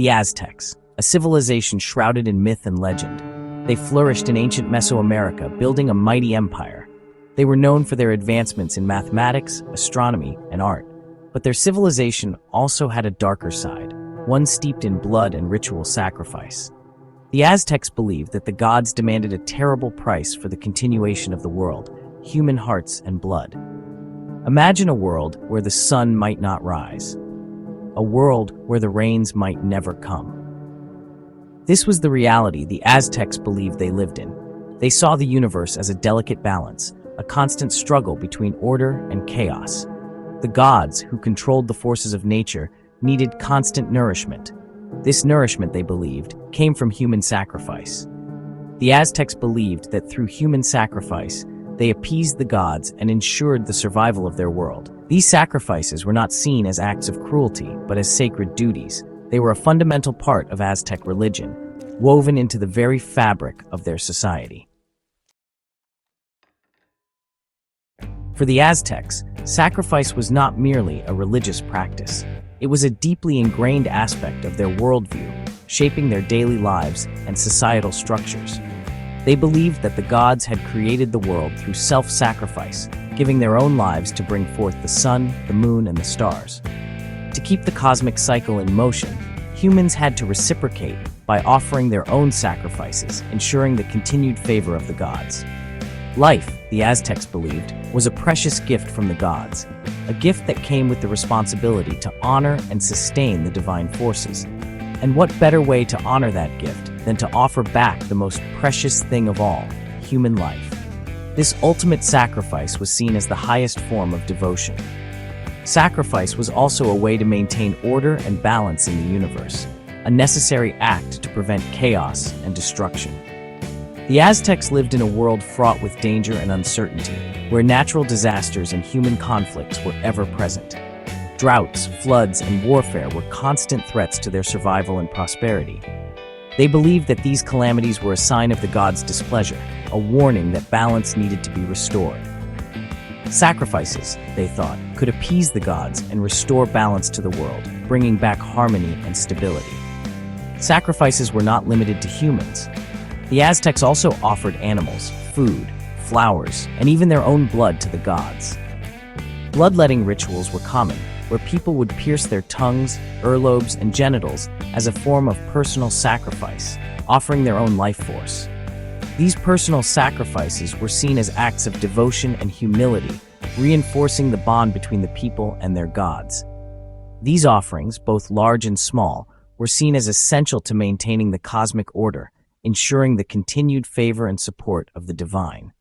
The Aztecs, a civilization shrouded in myth and legend. They flourished in ancient Mesoamerica, building a mighty empire. They were known for their advancements in mathematics, astronomy, and art. But their civilization also had a darker side, one steeped in blood and ritual sacrifice. The Aztecs believed that the gods demanded a terrible price for the continuation of the world, human hearts and blood. Imagine a world where the sun might not rise, a world where the rains might never come. This was the reality the Aztecs believed they lived in. They saw the universe as a delicate balance, a constant struggle between order and chaos. The gods, who controlled the forces of nature, needed constant nourishment. This nourishment, they believed, came from human sacrifice. The Aztecs believed that through human sacrifice, they appeased the gods and ensured the survival of their world. These sacrifices were not seen as acts of cruelty, but as sacred duties. They were a fundamental part of Aztec religion, woven into the very fabric of their society. For the Aztecs, sacrifice was not merely a religious practice. It was a deeply ingrained aspect of their worldview, shaping their daily lives and societal structures. They believed that the gods had created the world through self-sacrifice, giving their own lives to bring forth the sun, the moon, and the stars. To keep the cosmic cycle in motion, humans had to reciprocate by offering their own sacrifices, ensuring the continued favor of the gods. Life, the Aztecs believed, was a precious gift from the gods, a gift that came with the responsibility to honor and sustain the divine forces. And what better way to honor that gift than to offer back the most precious thing of all, human life? This ultimate sacrifice was seen as the highest form of devotion. Sacrifice was also a way to maintain order and balance in the universe, a necessary act to prevent chaos and destruction. The Aztecs lived in a world fraught with danger and uncertainty, where natural disasters and human conflicts were ever present. Droughts, floods, and warfare were constant threats to their survival and prosperity. They believed that these calamities were a sign of the gods' displeasure, a warning that balance needed to be restored. Sacrifices, they thought, could appease the gods and restore balance to the world, bringing back harmony and stability. Sacrifices were not limited to humans. The Aztecs also offered animals, food, flowers, and even their own blood to the gods. Bloodletting rituals were common, where people would pierce their tongues, earlobes, and genitals as a form of personal sacrifice, offering their own life force. These personal sacrifices were seen as acts of devotion and humility, reinforcing the bond between the people and their gods. These offerings, both large and small, were seen as essential to maintaining the cosmic order, ensuring the continued favor and support of the divine.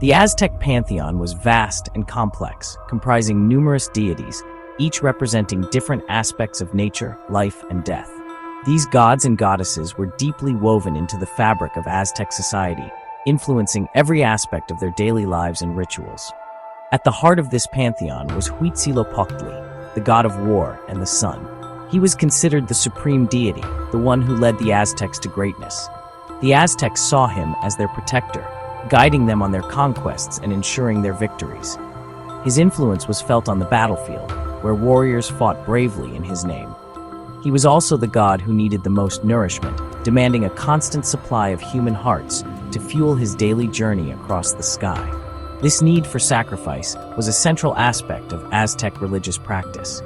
The Aztec pantheon was vast and complex, comprising numerous deities, each representing different aspects of nature, life, and death. These gods and goddesses were deeply woven into the fabric of Aztec society, influencing every aspect of their daily lives and rituals. At the heart of this pantheon was Huitzilopochtli, the god of war and the sun. He was considered the supreme deity, the one who led the Aztecs to greatness. The Aztecs saw him as their protector, guiding them on their conquests and ensuring their victories. His influence was felt on the battlefield, where warriors fought bravely in his name. He was also the god who needed the most nourishment, demanding a constant supply of human hearts to fuel his daily journey across the sky. This need for sacrifice was a central aspect of Aztec religious practice.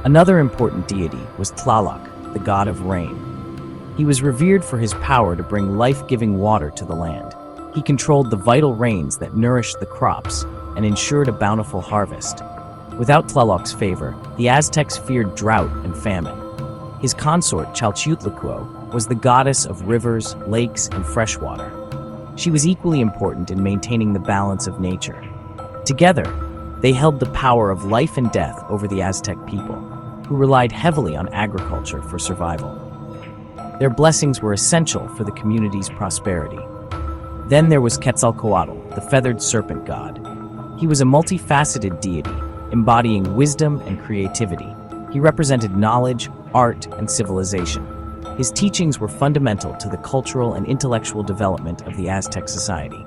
Another important deity was Tlaloc, the god of rain. He was revered for his power to bring life-giving water to the land. He controlled the vital rains that nourished the crops and ensured a bountiful harvest. Without Tlaloc's favor, the Aztecs feared drought and famine. His consort, Chalchiuhtlicue, was the goddess of rivers, lakes, and freshwater. She was equally important in maintaining the balance of nature. Together, they held the power of life and death over the Aztec people, who relied heavily on agriculture for survival. Their blessings were essential for the community's prosperity. Then there was Quetzalcoatl, the feathered serpent god. He was a multifaceted deity, embodying wisdom and creativity. He represented knowledge, art, and civilization. His teachings were fundamental to the cultural and intellectual development of the Aztec society.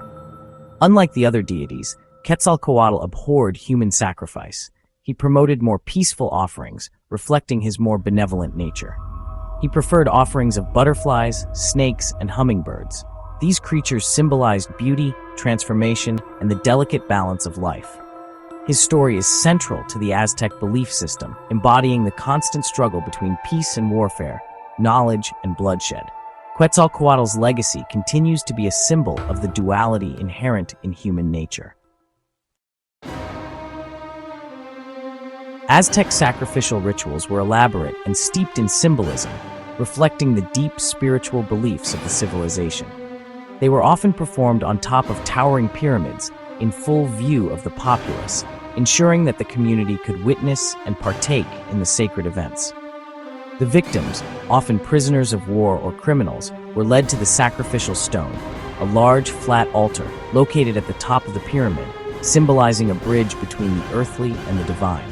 Unlike the other deities, Quetzalcoatl abhorred human sacrifice. he promoted more peaceful offerings, reflecting his more benevolent nature. He preferred offerings of butterflies, snakes, and hummingbirds. These creatures symbolized beauty, transformation, and the delicate balance of life. His story is central to the Aztec belief system, embodying the constant struggle between peace and warfare, knowledge and bloodshed. Quetzalcoatl's legacy continues to be a symbol of the duality inherent in human nature. Aztec sacrificial rituals were elaborate and steeped in symbolism, reflecting the deep spiritual beliefs of the civilization. They were often performed on top of towering pyramids in full view of the populace, ensuring that the community could witness and partake in the sacred events. The victims, often prisoners of war or criminals, were led to the sacrificial stone, a large, flat altar located at the top of the pyramid, symbolizing a bridge between the earthly and the divine.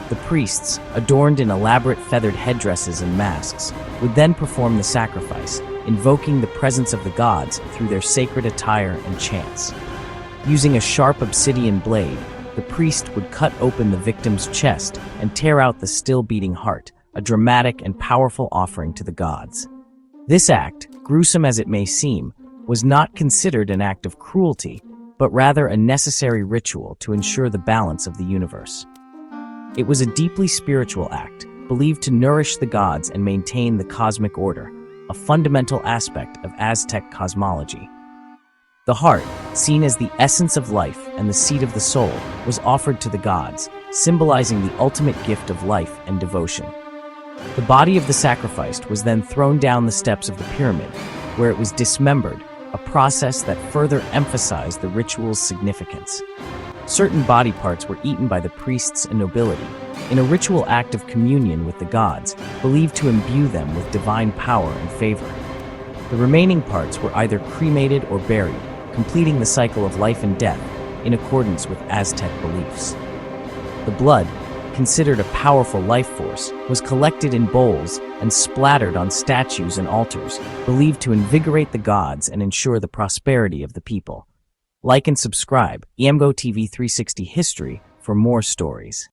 The priests, adorned in elaborate feathered headdresses and masks, would then perform the sacrifice, invoking the presence of the gods through their sacred attire and chants. Using a sharp obsidian blade, the priest would cut open the victim's chest and tear out the still-beating heart, a dramatic and powerful offering to the gods. This act, gruesome as it may seem, was not considered an act of cruelty, but rather a necessary ritual to ensure the balance of the universe. It was a deeply spiritual act, believed to nourish the gods and maintain the cosmic order, a fundamental aspect of Aztec cosmology. The heart, seen as the essence of life and the seat of the soul, was offered to the gods, symbolizing the ultimate gift of life and devotion. The body of the sacrificed was then thrown down the steps of the pyramid, where it was dismembered, a process that further emphasized the ritual's significance. Certain body parts were eaten by the priests and nobility, in a ritual act of communion with the gods, believed to imbue them with divine power and favor. The remaining parts were either cremated or buried, completing the cycle of life and death in accordance with Aztec beliefs. The blood, considered a powerful life force, was collected in bowls and splattered on statues and altars, believed to invigorate the gods and ensure the prosperity of the people. Like and subscribe, Emgotv360 History for more stories.